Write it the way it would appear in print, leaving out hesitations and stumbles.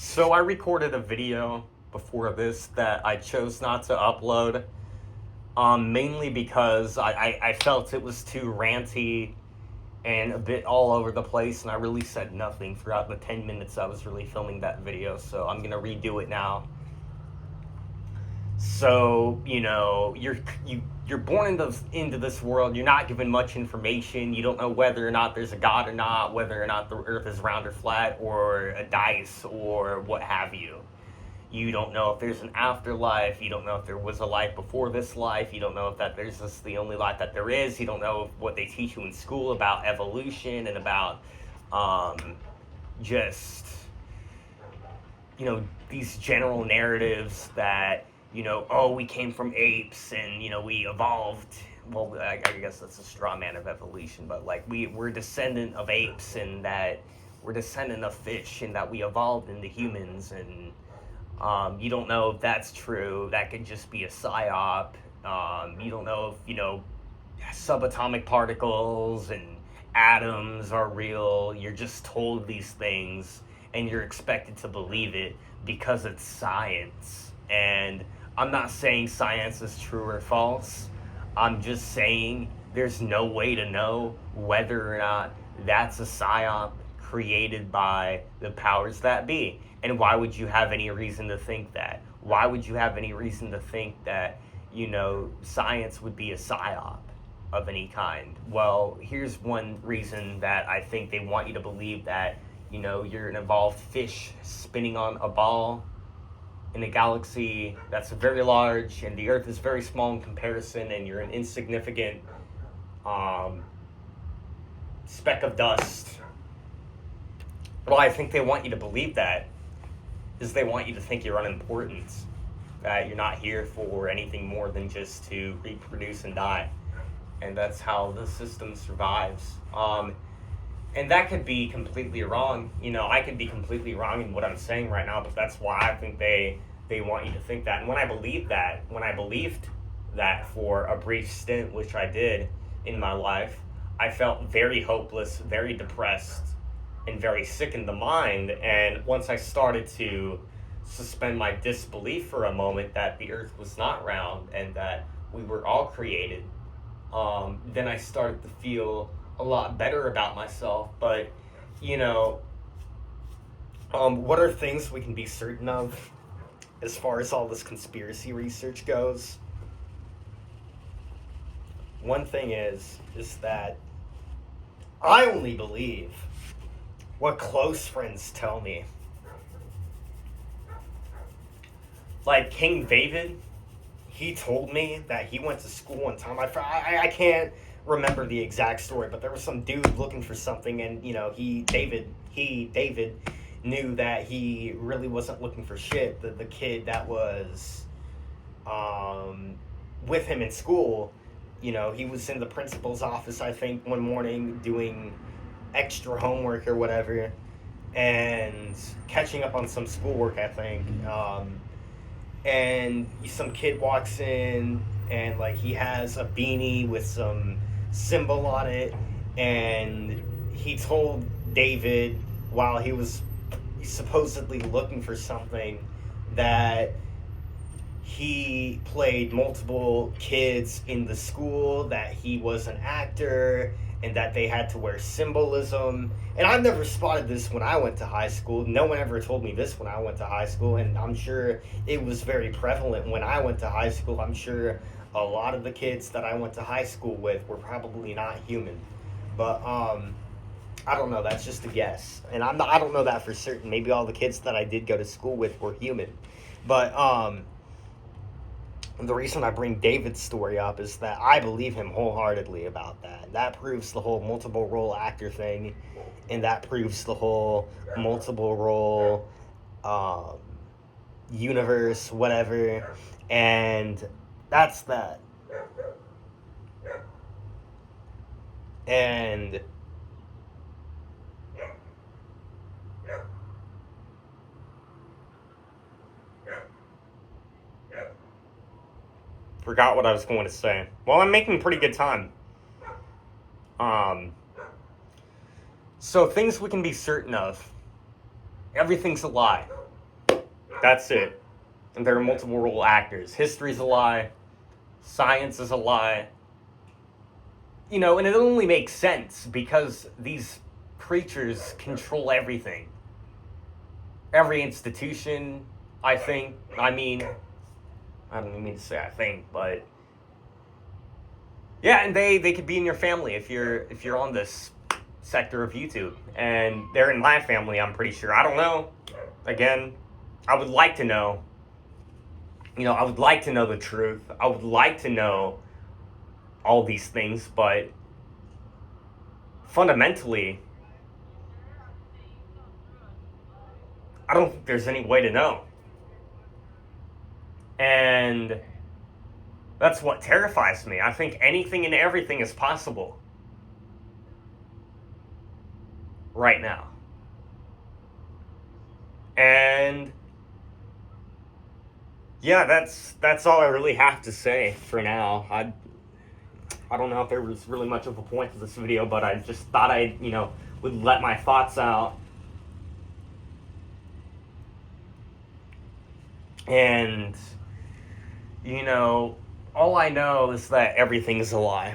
So I recorded a video before this that I chose not to upload, mainly because I felt it was too ranty and a bit all over the place, and I really said nothing throughout the 10 minutes I was really filming that video, so I'm gonna redo it now. So, you're born into this world. You're not given much information. You don't know whether or not there's a god or not, whether or not the earth is round or flat, or a dice, or what have you. You don't know if there's an afterlife. You don't know if there was a life before this life. You don't know if that there's this the only life that there is. You don't know what they teach you in school about evolution and about just these general narratives that oh, we came from apes and we evolved. Well, I guess that's a straw man of evolution, but like we're descendant of apes, and that we're descendant of fish, and that we evolved into humans. And you don't know if that's true. That could just be a psyop. You don't know if subatomic particles and atoms are real. You're just told these things, and you're expected to believe it because it's science. And I'm not saying science is true or false. I'm just saying there's no way to know whether or not that's a psyop created by the powers that be. And why would you have any reason to think that? Why would you have any reason to think that, science would be a psyop of any kind? Well, here's one reason that I think they want you to believe that, you're an evolved fish spinning on a ball in a galaxy that's very large, and the Earth is very small in comparison, and you're an insignificant speck of dust. Well, I think they want you to believe that is they want you to think you're unimportant, that you're not here for anything more than just to reproduce and die. And that's how the system survives. And that could be completely wrong. I could be completely wrong in what I'm saying right now, but that's why I think they want you to think that. And when I believed that for a brief stint, which I did in my life, I felt very hopeless, very depressed, and very sick in the mind. And once I started to suspend my disbelief for a moment that the earth was not round and that we were all created, then I started to feel a lot better about myself. But what are things we can be certain of as far as all this conspiracy research goes? One thing is that I only believe what close friends tell me. Like King David, he told me that he went to school one time. I can't remember the exact story, but there was some dude looking for something, and David knew that he really wasn't looking for shit. The kid that was with him in school, he was in the principal's office, I think, one morning doing extra homework or whatever, and catching up on some schoolwork, I think. And some kid walks in, and like he has a beanie with some symbol on it, and he told David, while he was supposedly looking for something, that he played multiple kids in the school, that he was an actor, and that they had to wear symbolism. And I've never spotted this when I went to high school. No one ever told me this when I went to high school, and I'm sure it was very prevalent when I went to high school. I'm sure a lot of the kids that I went to high school with were probably not human. But I don't know, that's just a guess. And I don't know that for certain. Maybe all the kids that I did go to school with were human. But the reason I bring David's story up is that I believe him wholeheartedly about that. That proves the whole multiple role actor thing, and that proves the whole multiple role universe, whatever. And that's that. And forgot what I was going to say. Well, I'm making pretty good time. So things we can be certain of. Everything's a lie. That's it. And there are multiple role actors. History's a lie. Science is a lie. You know, and it only makes sense because these creatures control everything. Every institution, I think. I mean, I don't even mean to say I think, but yeah, and they could be in your family if you're on this sector of YouTube, and they're in my family. I'm pretty sure. I don't know. Again, I would like to know. You know, I would like to know the truth. I would like to know all these things, but fundamentally, I don't think there's any way to know. And that's what terrifies me. I think anything and everything is possible right now. And yeah, that's all I really have to say for now. I don't know if there was really much of a point to this video, but I just thought I, would let my thoughts out. And all I know is that everything is a lie.